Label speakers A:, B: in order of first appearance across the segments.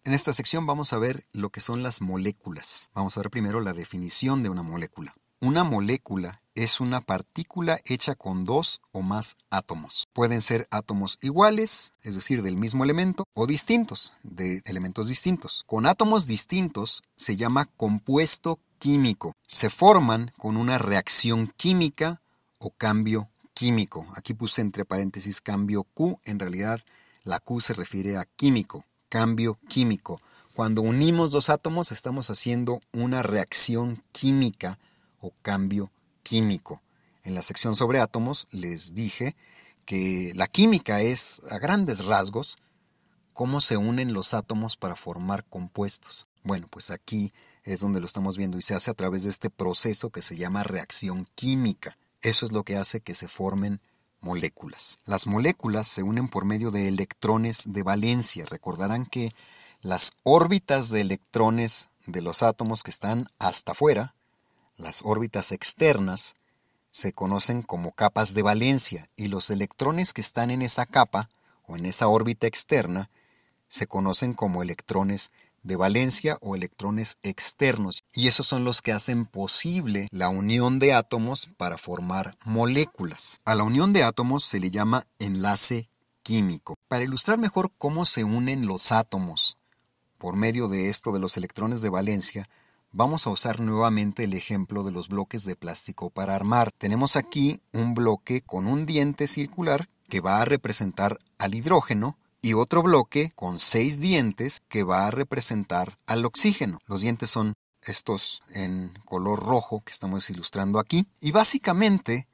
A: En esta sección vamos a ver lo que son las moléculas. Vamos a ver primero la definición de una molécula. Una molécula es una partícula hecha con dos o más átomos. Pueden ser átomos iguales, es decir, del mismo elemento, o distintos, de elementos distintos. Con átomos distintos se llama compuesto químico. Se forman con una reacción química o cambio químico. Aquí puse entre paréntesis cambio Q, en realidad la Q se refiere a químico, cambio químico. Cuando unimos dos átomos estamos haciendo una reacción química o cambio químico. En la sección sobre átomos les dije que la química es, a grandes rasgos, cómo se unen los átomos para formar compuestos. Bueno, pues aquí es donde lo estamos viendo y se hace a través de este proceso que se llama reacción química. Eso es lo que hace que se formen moléculas. Las moléculas se unen por medio de electrones de valencia. Recordarán que las órbitas de electrones de los átomos que están hasta afuera, las órbitas externas, se conocen como capas de valencia y los electrones que están en esa capa o en esa órbita externa se conocen como electrones de valencia o electrones externos, y esos son los que hacen posible la unión de átomos para formar moléculas. A la unión de átomos se le llama enlace químico. Para ilustrar mejor cómo se unen los átomos por medio de esto de los electrones de valencia, vamos a usar nuevamente el ejemplo de los bloques de plástico para armar. Tenemos aquí un bloque con un diente circular que va a representar al hidrógeno, y otro bloque con 6 dientes que va a representar al oxígeno. Los dientes son estos en color rojo que estamos ilustrando aquí. Y básicamente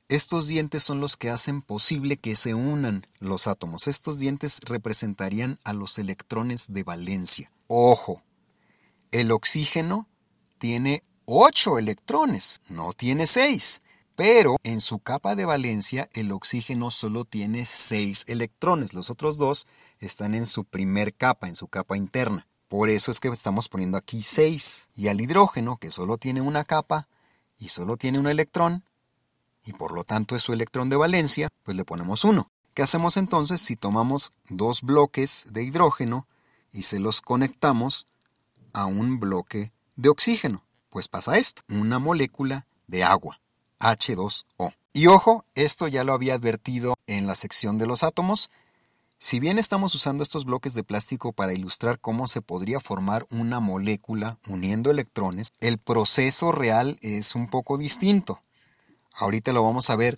A: estos dientes son los que hacen posible que se unan los átomos. Estos dientes representarían a los electrones de valencia. Ojo, el oxígeno tiene 8 electrones, no tiene 6. Pero en su capa de valencia el oxígeno solo tiene 6 electrones. Los otros 2 están en su primer capa, en su capa interna. Por eso es que estamos poniendo aquí 6. Y al hidrógeno, que solo tiene una capa y solo tiene un electrón, y por lo tanto es su electrón de valencia, pues le ponemos 1. ¿Qué hacemos entonces si tomamos 2 bloques de hidrógeno y se los conectamos a un bloque de oxígeno? Pues pasa esto, una molécula de agua, H2O. Y ojo, esto ya lo había advertido en la sección de los átomos. Si bien estamos usando estos bloques de plástico para ilustrar cómo se podría formar una molécula uniendo electrones, el proceso real es un poco distinto. Ahorita lo vamos a ver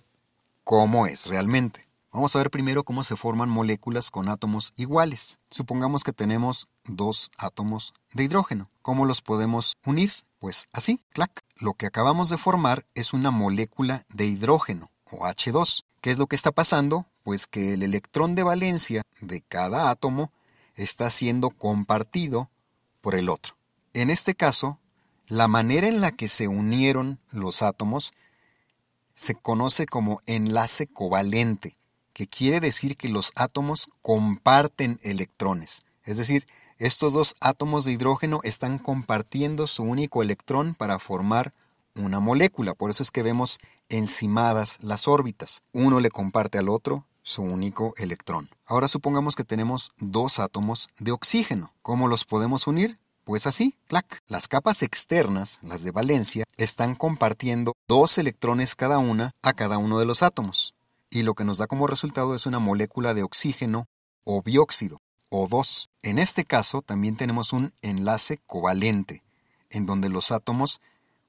A: cómo es realmente. Vamos a ver primero cómo se forman moléculas con átomos iguales. Supongamos que tenemos 2 átomos de hidrógeno. ¿Cómo los podemos unir? Pues así, clac. Lo que acabamos de formar es una molécula de hidrógeno, o H2. ¿Qué es lo que está pasando? Pues que el electrón de valencia de cada átomo está siendo compartido por el otro. En este caso, la manera en la que se unieron los átomos se conoce como enlace covalente, que quiere decir que los átomos comparten electrones. Es decir, estos 2 átomos de hidrógeno están compartiendo su único electrón para formar una molécula. Por eso es que vemos encimadas las órbitas. Uno le comparte al otro su único electrón. Ahora supongamos que tenemos 2 átomos de oxígeno. ¿Cómo los podemos unir? Pues así, clac. Las capas externas, las de valencia, están compartiendo 2 electrones cada una a cada uno de los átomos. Y lo que nos da como resultado es una molécula de oxígeno o bióxido, O2. En este caso también tenemos un enlace covalente, en donde los átomos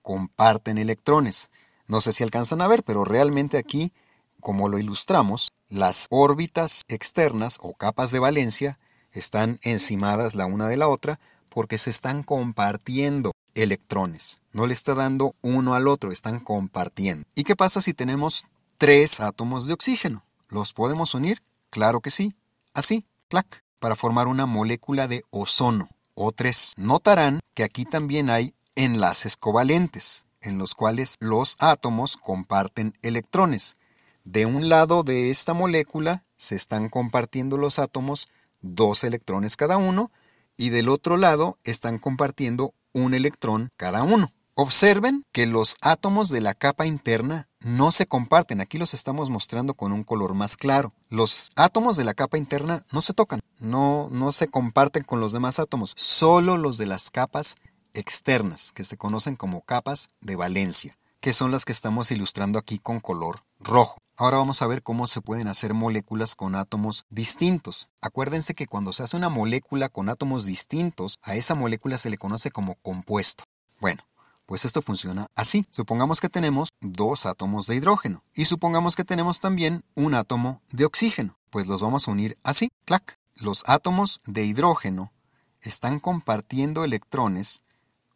A: comparten electrones. No sé si alcanzan a ver, pero realmente aquí, como lo ilustramos, las órbitas externas o capas de valencia están encimadas la una de la otra porque se están compartiendo electrones. No le está dando uno al otro, están compartiendo. ¿Y qué pasa si tenemos 3 átomos de oxígeno? ¿Los podemos unir? Claro que sí. Así, clac, para formar una molécula de ozono, O3. Notarán que aquí también hay enlaces covalentes, en los cuales los átomos comparten electrones. De un lado de esta molécula se están compartiendo los átomos 2 electrones cada uno, y del otro lado están compartiendo un electrón cada uno. Observen que los átomos de la capa interna no se comparten. Aquí los estamos mostrando con un color más claro. Los átomos de la capa interna no se tocan, no se comparten con los demás átomos. Solo los de las capas externas, que se conocen como capas de valencia, que son las que estamos ilustrando aquí con color rojo. Ahora vamos a ver cómo se pueden hacer moléculas con átomos distintos. Acuérdense que cuando se hace una molécula con átomos distintos, a esa molécula se le conoce como compuesto. Bueno, pues esto funciona así. Supongamos que tenemos 2 átomos de hidrógeno y supongamos que tenemos también un átomo de oxígeno. Pues los vamos a unir así, clac. Los átomos de hidrógeno están compartiendo electrones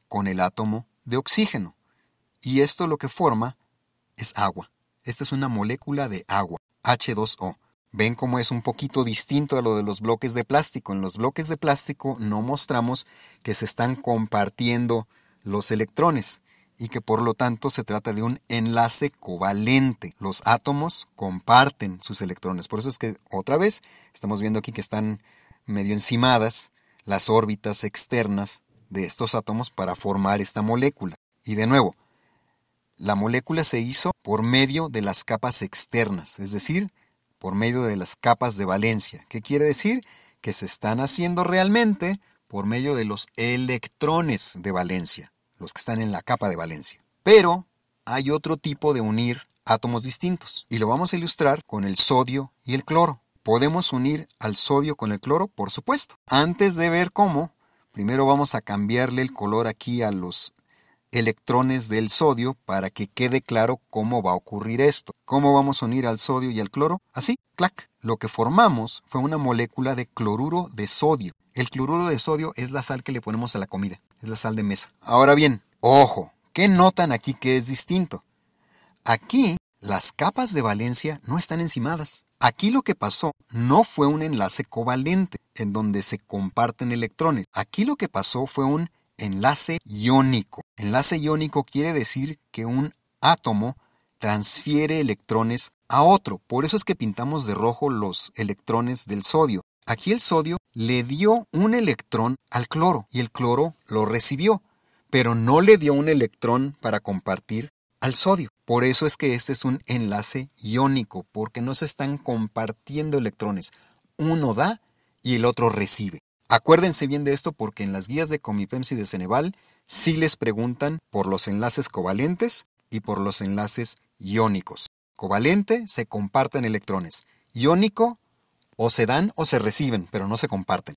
A: con el átomo de oxígeno y esto lo que forma es agua. Esta es una molécula de agua, H2O. Ven cómo es un poquito distinto a lo de los bloques de plástico. En los bloques de plástico no mostramos que se están compartiendo los electrones y que por lo tanto se trata de un enlace covalente. Los átomos comparten sus electrones. Por eso es que otra vez estamos viendo aquí que están medio encimadas las órbitas externas de estos átomos para formar esta molécula. Y de nuevo, la molécula se hizo por medio de las capas externas, es decir, por medio de las capas de valencia. ¿Qué quiere decir? Que se están haciendo realmente por medio de los electrones de valencia, los que están en la capa de valencia. Pero hay otro tipo de unir átomos distintos y lo vamos a ilustrar con el sodio y el cloro. ¿Podemos unir al sodio con el cloro? Por supuesto. Antes de ver cómo, primero vamos a cambiarle el color aquí a los electrones del sodio para que quede claro cómo va a ocurrir esto. ¿Cómo vamos a unir al sodio y al cloro? Así, clac. Lo que formamos fue una molécula de cloruro de sodio. El cloruro de sodio es la sal que le ponemos a la comida, es la sal de mesa. Ahora bien, ojo, ¿qué notan aquí que es distinto? Aquí las capas de valencia no están encimadas. Aquí lo que pasó no fue un enlace covalente en donde se comparten electrones. Aquí lo que pasó fue un enlace iónico. Enlace iónico quiere decir que un átomo transfiere electrones a otro. Por eso es que pintamos de rojo los electrones del sodio. Aquí el sodio le dio un electrón al cloro y el cloro lo recibió, pero no le dio un electrón para compartir al sodio. Por eso es que este es un enlace iónico, porque no se están compartiendo electrones. Uno da y el otro recibe. Acuérdense bien de esto porque en las guías de Comipemsi de Ceneval sí les preguntan por los enlaces covalentes y por los enlaces iónicos. Covalente, se comparten electrones. Iónico, o se dan o se reciben, pero no se comparten.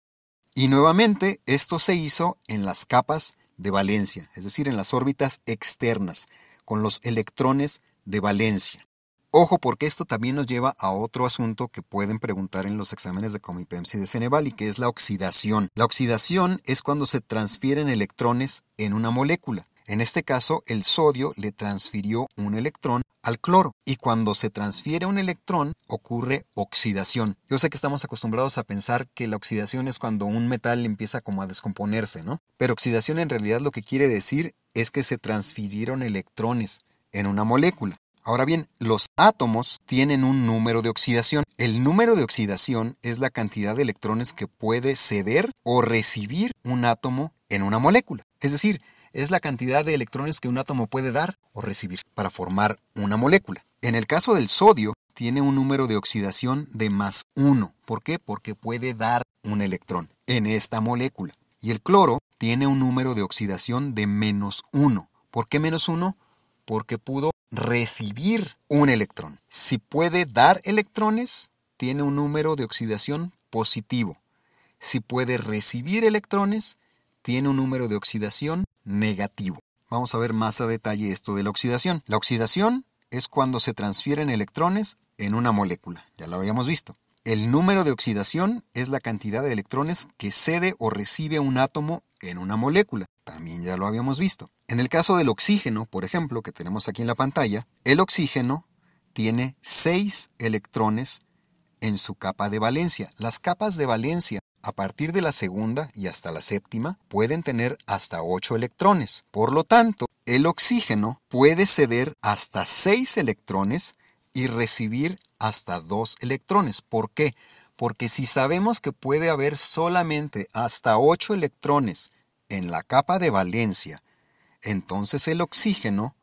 A: Y nuevamente, esto se hizo en las capas de valencia, es decir, en las órbitas externas, con los electrones de valencia. Ojo, porque esto también nos lleva a otro asunto que pueden preguntar en los exámenes de Comipemsi de Ceneval y que es la oxidación. La oxidación es cuando se transfieren electrones en una molécula. En este caso, el sodio le transfirió un electrón al cloro y cuando se transfiere un electrón ocurre oxidación. Yo sé que estamos acostumbrados a pensar que la oxidación es cuando un metal empieza como a descomponerse, ¿no? Pero oxidación en realidad lo que quiere decir es que se transfirieron electrones en una molécula. Ahora bien, los átomos tienen un número de oxidación. El número de oxidación es la cantidad de electrones que puede ceder o recibir un átomo en una molécula. Es decir, es la cantidad de electrones que un átomo puede dar o recibir para formar una molécula. En el caso del sodio, tiene un número de oxidación de +1. ¿Por qué? Porque puede dar un electrón en esta molécula. Y el cloro tiene un número de oxidación de -1. ¿Por qué -1? Porque pudo recibir un electrón. Si puede dar electrones, tiene un número de oxidación positivo. Si puede recibir electrones, tiene un número de oxidación negativo. Vamos a ver más a detalle esto de la oxidación. La oxidación es cuando se transfieren electrones en una molécula. Ya lo habíamos visto. El número de oxidación es la cantidad de electrones que cede o recibe un átomo en una molécula. También ya lo habíamos visto. En el caso del oxígeno, por ejemplo, que tenemos aquí en la pantalla, el oxígeno tiene 6 electrones en su capa de valencia. Las capas de valencia, a partir de la segunda y hasta la séptima, pueden tener hasta 8 electrones. Por lo tanto, el oxígeno puede ceder hasta 6 electrones y recibir hasta 2 electrones. ¿Por qué? Porque si sabemos que puede haber solamente hasta 8 electrones en la capa de valencia, entonces el oxígeno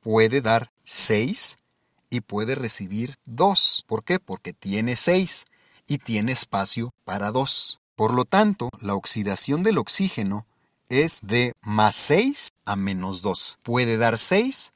A: puede dar 6 y puede recibir 2. ¿Por qué? Porque tiene 6 y tiene espacio para 2. Por lo tanto, la oxidación del oxígeno es de más 6 a menos 2. Puede dar 6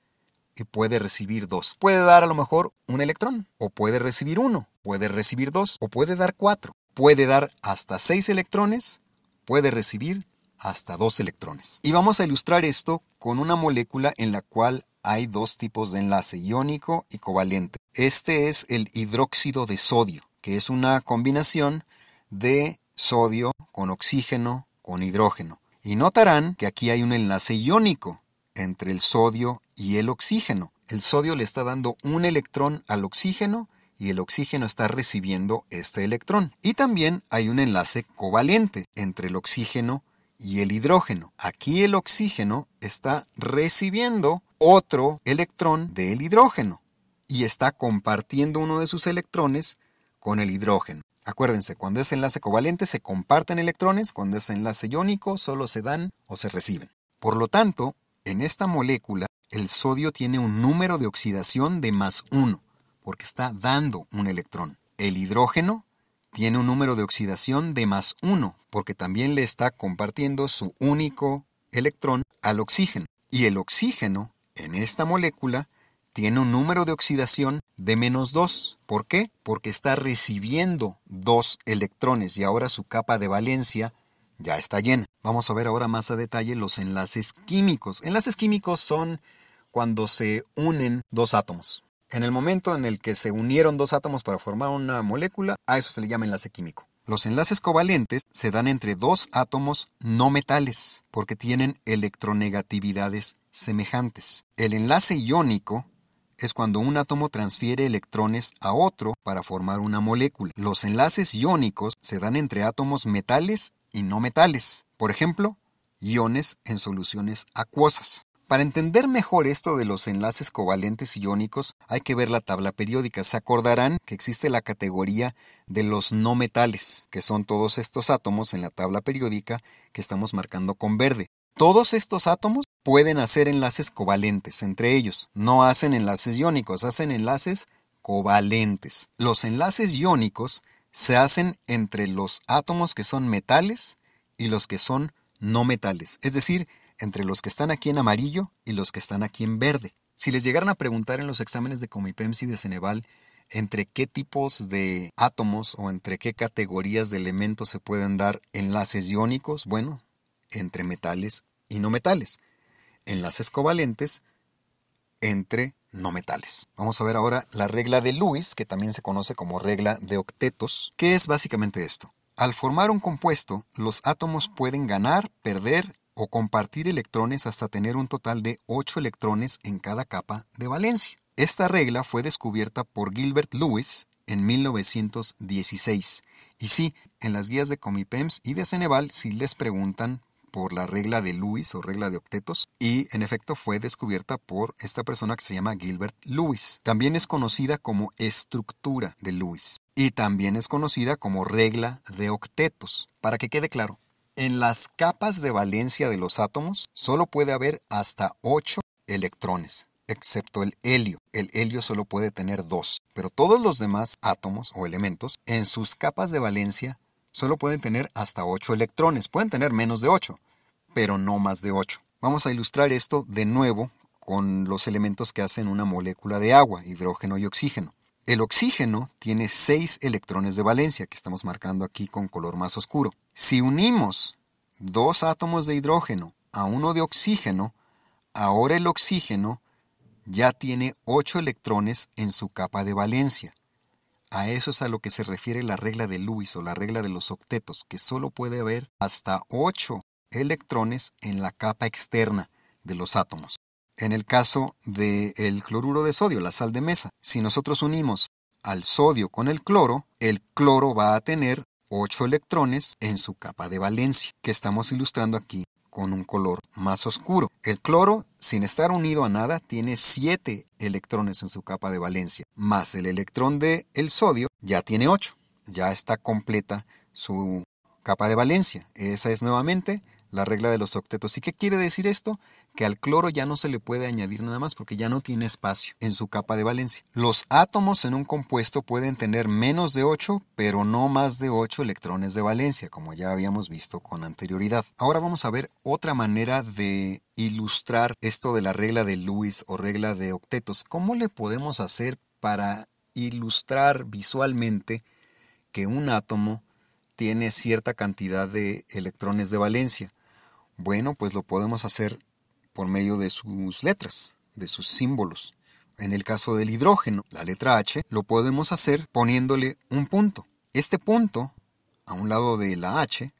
A: y puede recibir 2. Puede dar a lo mejor un electrón, o puede recibir 1, puede recibir 2, o puede dar 4. Puede dar hasta 6 electrones, puede recibir hasta 2 electrones. Y vamos a ilustrar esto con una molécula en la cual hay dos tipos de enlace, iónico y covalente. Este es el hidróxido de sodio, que es una combinación de sodio con oxígeno con hidrógeno. Y notarán que aquí hay un enlace iónico entre el sodio y el oxígeno. El sodio le está dando un electrón al oxígeno y el oxígeno está recibiendo este electrón. Y también hay un enlace covalente entre el oxígeno y el hidrógeno. Aquí el oxígeno está recibiendo otro electrón del hidrógeno y está compartiendo uno de sus electrones con el hidrógeno. Acuérdense, cuando es enlace covalente se comparten electrones, cuando es enlace iónico solo se dan o se reciben. Por lo tanto, en esta molécula el sodio tiene un número de oxidación de más 1, porque está dando un electrón. El hidrógeno tiene un número de oxidación de más 1, porque también le está compartiendo su único electrón al oxígeno. Y el oxígeno, en esta molécula, tiene un número de oxidación de menos 2. ¿Por qué? Porque está recibiendo 2 electrones y ahora su capa de valencia ya está llena. Vamos a ver ahora más a detalle los enlaces químicos. Enlaces químicos son cuando se unen dos átomos. En el momento en el que se unieron dos átomos para formar una molécula, a eso se le llama enlace químico. Los enlaces covalentes se dan entre dos átomos no metales, porque tienen electronegatividades semejantes. El enlace iónico es cuando un átomo transfiere electrones a otro para formar una molécula. Los enlaces iónicos se dan entre átomos metales y no metales. Por ejemplo, iones en soluciones acuosas. Para entender mejor esto de los enlaces covalentes iónicos, hay que ver la tabla periódica. Se acordarán que existe la categoría de los no metales, que son todos estos átomos en la tabla periódica que estamos marcando con verde. Todos estos átomos pueden hacer enlaces covalentes entre ellos. No hacen enlaces iónicos, hacen enlaces covalentes. Los enlaces iónicos se hacen entre los átomos que son metales y los que son no metales. Es decir, entre los que están aquí en amarillo y los que están aquí en verde. Si les llegaran a preguntar en los exámenes de Comipems y de Ceneval entre qué tipos de átomos o entre qué categorías de elementos se pueden dar enlaces iónicos, bueno, entre metales y no metales. Enlaces covalentes entre no metales. Vamos a ver ahora la regla de Lewis, que también se conoce como regla de octetos, que es básicamente esto. Al formar un compuesto, los átomos pueden ganar, perder o compartir electrones hasta tener un total de 8 electrones en cada capa de valencia. Esta regla fue descubierta por Gilbert Lewis en 1916. Y sí, en las guías de Comipems y de Ceneval sí les preguntan por la regla de Lewis o regla de octetos, y en efecto fue descubierta por esta persona que se llama Gilbert Lewis. También es conocida como estructura de Lewis y también es conocida como regla de octetos. Para que quede claro, en las capas de valencia de los átomos solo puede haber hasta 8 electrones, excepto el helio. El helio solo puede tener 2, pero todos los demás átomos o elementos en sus capas de valencia solo pueden tener hasta 8 electrones. Pueden tener menos de 8, pero no más de 8. Vamos a ilustrar esto de nuevo con los elementos que hacen una molécula de agua, hidrógeno y oxígeno. El oxígeno tiene 6 electrones de valencia, que estamos marcando aquí con color más oscuro. Si unimos 2 átomos de hidrógeno a uno de oxígeno, ahora el oxígeno ya tiene 8 electrones en su capa de valencia. A eso es a lo que se refiere la regla de Lewis o la regla de los octetos, que solo puede haber hasta 8 electrones en la capa externa de los átomos. En el caso del cloruro de sodio, la sal de mesa, si nosotros unimos al sodio con el cloro va a tener 8 electrones en su capa de valencia, que estamos ilustrando aquí con un color más oscuro. El cloro, sin estar unido a nada, tiene 7 electrones en su capa de valencia, más el electrón del sodio ya tiene 8. Ya está completa su capa de valencia. Esa es nuevamente la regla de los octetos. ¿Y qué quiere decir esto? Que al cloro ya no se le puede añadir nada más porque ya no tiene espacio en su capa de valencia. Los átomos en un compuesto pueden tener menos de 8, pero no más de 8 electrones de valencia, como ya habíamos visto con anterioridad. Ahora vamos a ver otra manera de ilustrar esto de la regla de Lewis o regla de octetos. ¿Cómo le podemos hacer para ilustrar visualmente que un átomo tiene cierta cantidad de electrones de valencia? Bueno, pues lo podemos hacer por medio de sus letras, de sus símbolos. En el caso del hidrógeno, la letra H, lo podemos hacer poniéndole un punto. Este punto, a un lado de la H,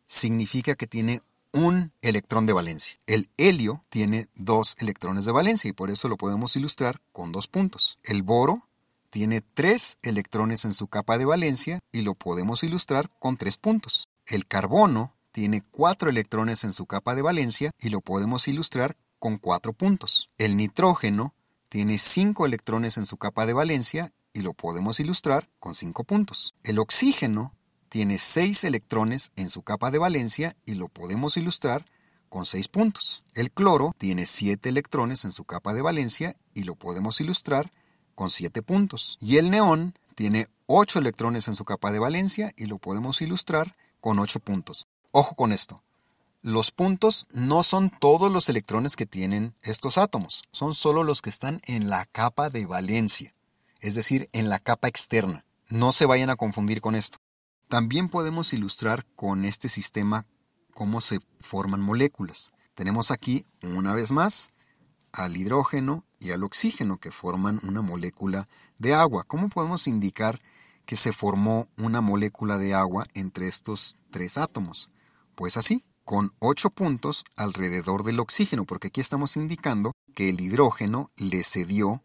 A: significa que tiene un electrón de valencia. El helio tiene 2 electrones de valencia y por eso lo podemos ilustrar con 2 puntos. El boro tiene 3 electrones en su capa de valencia y lo podemos ilustrar con 3 puntos. El carbono tiene 4 electrones en su capa de valencia y lo podemos ilustrar con 4 puntos. El nitrógeno tiene 5 electrones en su capa de valencia y lo podemos ilustrar con 5 puntos. El oxígeno tiene 6 electrones en su capa de valencia y lo podemos ilustrar con 6 puntos. El cloro tiene 7 electrones en su capa de valencia y lo podemos ilustrar con 7 puntos. Y el neón tiene 8 electrones en su capa de valencia y lo podemos ilustrar con 8 puntos. Ojo con esto. Los puntos no son todos los electrones que tienen estos átomos, son solo los que están en la capa de valencia, es decir, en la capa externa. No se vayan a confundir con esto. También podemos ilustrar con este sistema cómo se forman moléculas. Tenemos aquí, una vez más, al hidrógeno y al oxígeno que forman una molécula de agua. ¿Cómo podemos indicar que se formó una molécula de agua entre estos 3 átomos? Pues así, con 8 puntos alrededor del oxígeno, porque aquí estamos indicando que el hidrógeno le cedió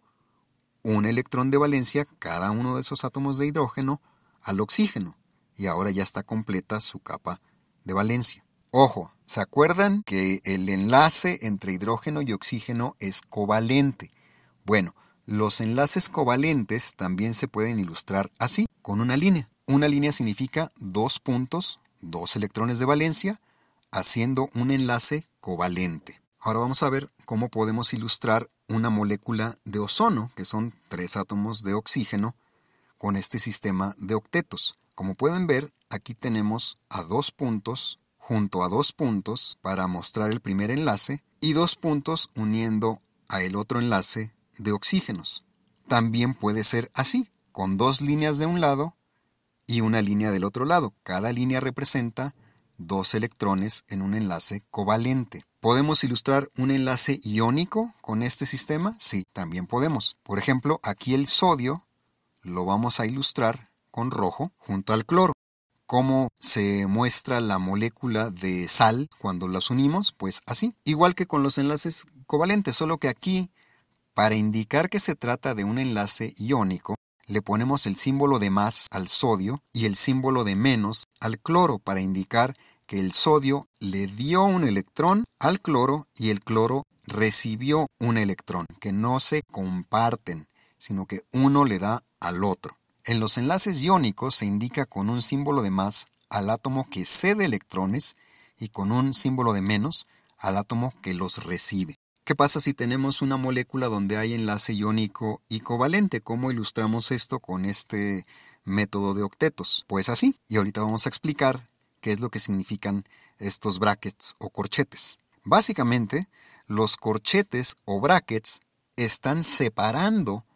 A: un electrón de valencia, cada uno de esos átomos de hidrógeno, al oxígeno, y ahora ya está completa su capa de valencia. Ojo, ¿se acuerdan que el enlace entre hidrógeno y oxígeno es covalente? Bueno, los enlaces covalentes también se pueden ilustrar así, con una línea. Una línea significa 2 puntos, 2 electrones de valencia, haciendo un enlace covalente. Ahora vamos a ver cómo podemos ilustrar una molécula de ozono, que son 3 átomos de oxígeno, con este sistema de octetos. Como pueden ver, aquí tenemos a 2 puntos junto a 2 puntos para mostrar el primer enlace y 2 puntos uniendo a el otro enlace de oxígenos. También puede ser así, con 2 líneas de un lado y una línea del otro lado. Cada línea representa 2 electrones en un enlace covalente. ¿Podemos ilustrar un enlace iónico con este sistema? Sí, también podemos. Por ejemplo, aquí el sodio lo vamos a ilustrar con rojo junto al cloro. ¿Cómo se muestra la molécula de sal cuando las unimos? Pues así. Igual que con los enlaces covalentes, solo que aquí, para indicar que se trata de un enlace iónico, le ponemos el símbolo de más al sodio y el símbolo de menos al cloro para indicar que el sodio le dio un electrón al cloro y el cloro recibió un electrón, que no se comparten, sino que uno le da al otro. En los enlaces iónicos se indica con un símbolo de más al átomo que cede electrones y con un símbolo de menos al átomo que los recibe. ¿Qué pasa si tenemos una molécula donde hay enlace iónico y covalente? ¿Cómo ilustramos esto con este método de octetos? Pues así, y ahorita vamos a explicar qué es lo que significan estos brackets o corchetes. Básicamente, los corchetes o brackets están separando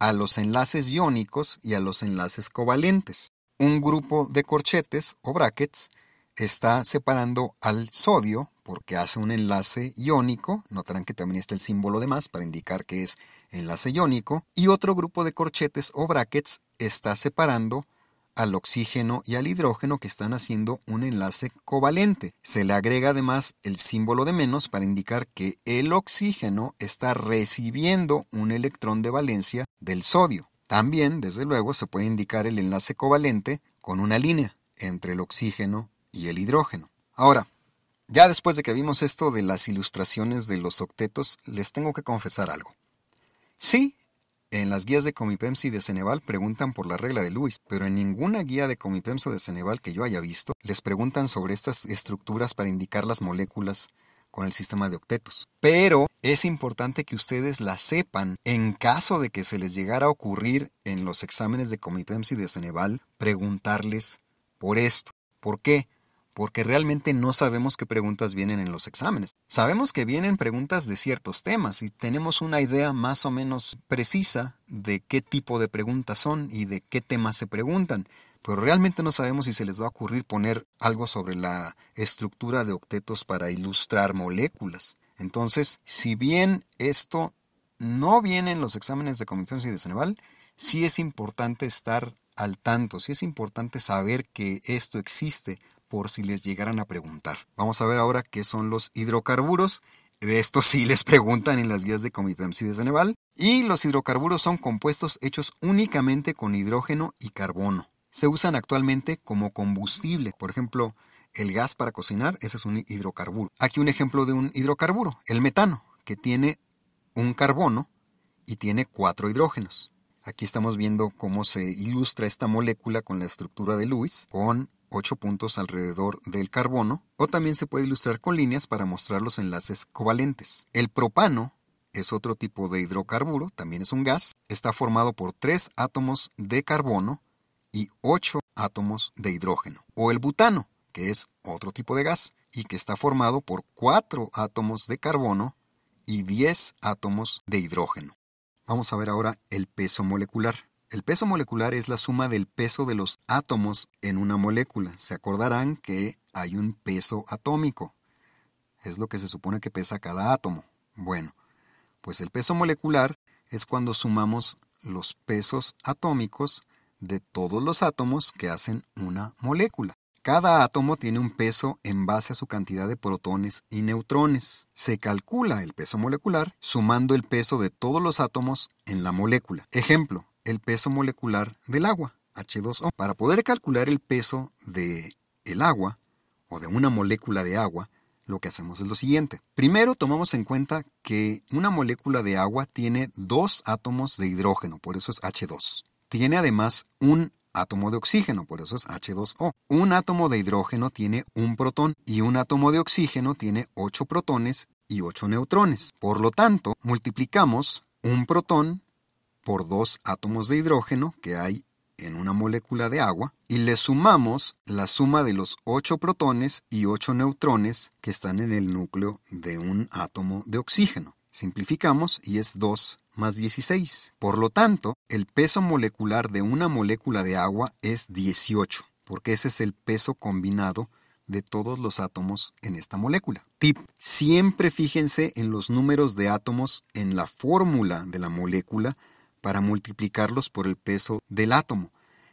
A: a los enlaces iónicos y a los enlaces covalentes. Un grupo de corchetes o brackets está separando al sodio porque hace un enlace iónico, notarán que también está el símbolo de más para indicar que es enlace iónico, y otro grupo de corchetes o brackets está separando al oxígeno y al hidrógeno que están haciendo un enlace covalente. Se le agrega además el símbolo de menos para indicar que el oxígeno está recibiendo un electrón de valencia del sodio. También, desde luego, se puede indicar el enlace covalente con una línea entre el oxígeno y el hidrógeno. Ahora, ya después de que vimos esto de las ilustraciones de los octetos, les tengo que confesar algo. Sí, En las guías de Comipemsi y de Ceneval preguntan por la regla de Lewis, pero en ninguna guía de Comipemsi o de Ceneval que yo haya visto les preguntan sobre estas estructuras para indicar las moléculas con el sistema de octetos. Pero es importante que ustedes la sepan en caso de que se les llegara a ocurrir en los exámenes de Comipemsi y de Ceneval preguntarles por esto. ¿Por qué? Porque realmente no sabemos qué preguntas vienen en los exámenes. Sabemos que vienen preguntas de ciertos temas y tenemos una idea más o menos precisa de qué tipo de preguntas son y de qué temas se preguntan, pero realmente no sabemos si se les va a ocurrir poner algo sobre la estructura de octetos para ilustrar moléculas. Entonces, si bien esto no viene en los exámenes de Comipemsi y de Ceneval, sí es importante estar al tanto, sí es importante saber que esto existe, por si les llegaran a preguntar. Vamos a ver ahora qué son los hidrocarburos. De esto sí les preguntan en las guías de Comipemsi y de Ceneval. Y los hidrocarburos son compuestos hechos únicamente con hidrógeno y carbono. Se usan actualmente como combustible. Por ejemplo, el gas para cocinar, ese es un hidrocarburo. Aquí un ejemplo de un hidrocarburo, el metano, que tiene un carbono y tiene 4 hidrógenos. Aquí estamos viendo cómo se ilustra esta molécula con la estructura de Lewis, con 8 puntos alrededor del carbono, o también se puede ilustrar con líneas para mostrar los enlaces covalentes. El propano es otro tipo de hidrocarburo, también es un gas, está formado por 3 átomos de carbono y 8 átomos de hidrógeno. O el butano, que es otro tipo de gas y que está formado por 4 átomos de carbono y 10 átomos de hidrógeno. Vamos a ver ahora el peso molecular. El peso molecular es la suma del peso de los átomos en una molécula. Se acordarán que hay un peso atómico. Es lo que se supone que pesa cada átomo. Bueno, pues el peso molecular es cuando sumamos los pesos atómicos de todos los átomos que hacen una molécula. Cada átomo tiene un peso en base a su cantidad de protones y neutrones. Se calcula el peso molecular sumando el peso de todos los átomos en la molécula. Ejemplo, el peso molecular del agua, H2O. Para poder calcular el peso del agua o de una molécula de agua, lo que hacemos es lo siguiente. Primero tomamos en cuenta que una molécula de agua tiene 2 átomos de hidrógeno, por eso es H2. Tiene además un átomo de oxígeno, por eso es H2O. Un átomo de hidrógeno tiene un protón y un átomo de oxígeno tiene 8 protones y 8 neutrones. Por lo tanto, multiplicamos un protón por 2 átomos de hidrógeno que hay en una molécula de agua y le sumamos la suma de los 8 protones y 8 neutrones que están en el núcleo de un átomo de oxígeno. Simplificamos y es 2 más 16. Por lo tanto, el peso molecular de una molécula de agua es 18, porque ese es el peso combinado de todos los átomos en esta molécula. Tip: siempre fíjense en los números de átomos en la fórmula de la molécula para multiplicarlos por el peso del átomo.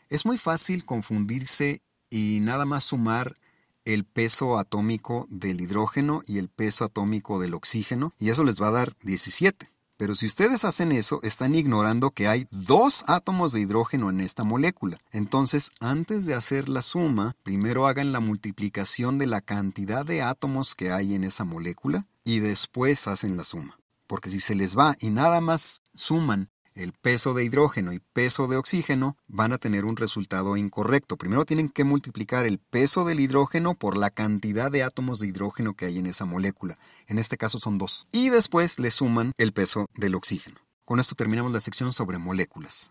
A: Es muy fácil confundirse y nada más sumar el peso atómico del hidrógeno y el peso atómico del oxígeno, y eso les va a dar 17. Pero si ustedes hacen eso, están ignorando que hay 2 átomos de hidrógeno en esta molécula. Entonces, antes de hacer la suma, primero hagan la multiplicación de la cantidad de átomos que hay en esa molécula y después hacen la suma. Porque si se les va y nada más suman el peso de hidrógeno y peso de oxígeno, van a tener un resultado incorrecto. Primero tienen que multiplicar el peso del hidrógeno por la cantidad de átomos de hidrógeno que hay en esa molécula. En este caso son 2. Y después le suman el peso del oxígeno. Con esto terminamos la sección sobre moléculas.